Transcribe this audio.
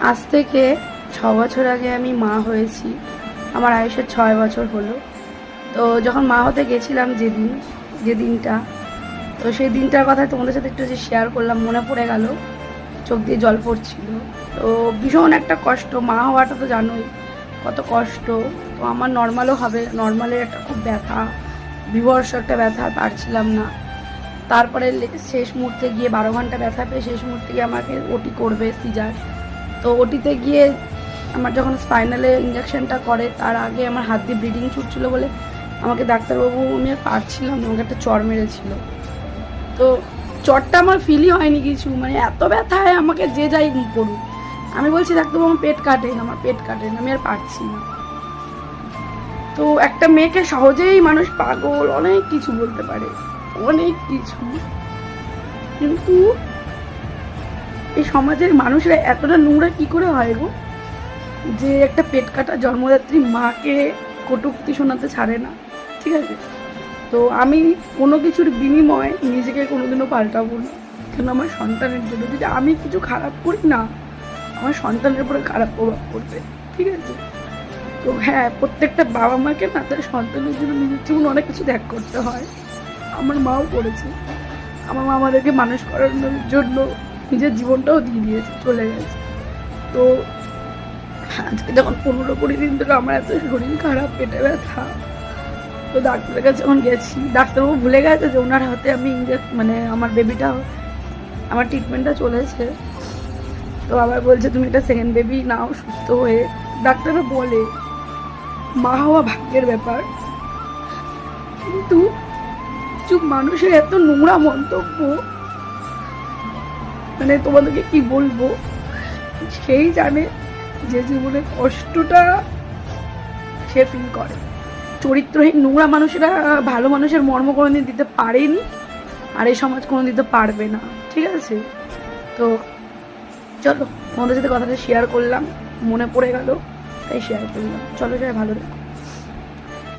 আজ থেকে 6 বছর আগে আমি মা হয়েছি। আমার আয়ুষের 6 বছর হলো। তো যখন মা হতে গেছিলাম যে দিনটা, তো সেই দিনটার কথা তোমাদের সাথে একটু যে শেয়ার করলাম, মনে পড়ে গেল, চোখ দিয়ে জল পড়ছিল। তো ভীষণ একটা কষ্ট, মা হওয়াটা তো জানোই কত কষ্ট। তো আমার নর্মালও হবে, নর্মালের একটা খুব ব্যথা, বিভৎস একটা ব্যথা, পারছিলাম না। তারপরে শেষ মুহূর্তে গিয়ে 12 ঘন্টা ব্যথা পেয়ে শেষ মুহূর্তে গিয়ে আমাকে ওটি করবে, সিজার। তো ওটিতে গিয়ে আমার যখন স্পাইনালে ইঞ্জেকশনটা করে তার আগে আমার হাত দিয়ে ব্লিডিং ছুটছিল বলে আমাকে ডাক্তারবাবু, আমি আর পারছিলাম না, আমাকে একটা চড় মেরেছিল। তো চড়টা আমার ফিলই হয়নি কিছু, মানে এত ব্যথায় আমাকে যে যাই করুক, আমি বলছি ডাক্তারবাবু আমার পেট কাটেন, আমার পেট কাটেন, আমি আর পারছি না। তো একটা মেয়েকে সহজেই মানুষ পাগল অনেক কিছু বলতে পারে, অনেক কিছু, কিন্তু এই সমাজের মানুষরা এতটা নোংরা কি করে হয় গো, যে একটা পেট কাটা জন্মদাত্রী মাকে কটূক্তি শোনাতে ছাড়ে না। ঠিক আছে, তো আমি কোনো কিছুর বিনিময়ে নিজেকে কোনোদিনও পাল্টাবো না, কেন আমার সন্তানের জন্য। যদি আমি কিছু খারাপ করি না, আমার সন্তানের উপরে খারাপ প্রভাব পড়বে। ঠিক আছে, তো হ্যাঁ, প্রত্যেকটা বাবা মাকে না তার সন্তানের জন্য নিজের জীবন অনেক কিছু ত্যাগ করতে হয়। আমার মাও করেছে, আমার মা আমাদেরকে মানুষ করানোর জন্য নিজের জীবনটাও দিয়ে দিয়েছে, চলে গেছে। তো আজকে যখন 15-20 দিন ধরে আমার এত শরীর খারাপ, পেটে ব্যথা, তো ডাক্তারের কাছে যখন গেছি, ডাক্তারবাবু ভুলে গেছে যে ওনার হাতে আমি মানে আমার বেবিটা, আমার ট্রিটমেন্টটা চলেছে। তো আবার বলছে তুমি একটা সেকেন্ড বেবি নাও সুস্থ হয়ে। ডাক্তাররা বলে মা হওয়া ভাগ্যের ব্যাপার, কিন্তু কিছু মানুষের এত নোংরা মন্তব্য, মানে তোমাদেরকে কি বলবো, সেই জানে যে জীবনের কষ্টটা সে ফিল করে। চরিত্রহীন নোংরা মানুষেরা ভালো মানুষের মর্ম কোনোদিন দিতে পারেনি, আর এই সমাজ কোনো দিতে পারবে না। ঠিক আছে, তো চলো তোমাদের সাথে কথাটা শেয়ার করলাম, মনে পড়ে গেল তাই শেয়ার করলাম। চলো, সবাই ভালো থেকো।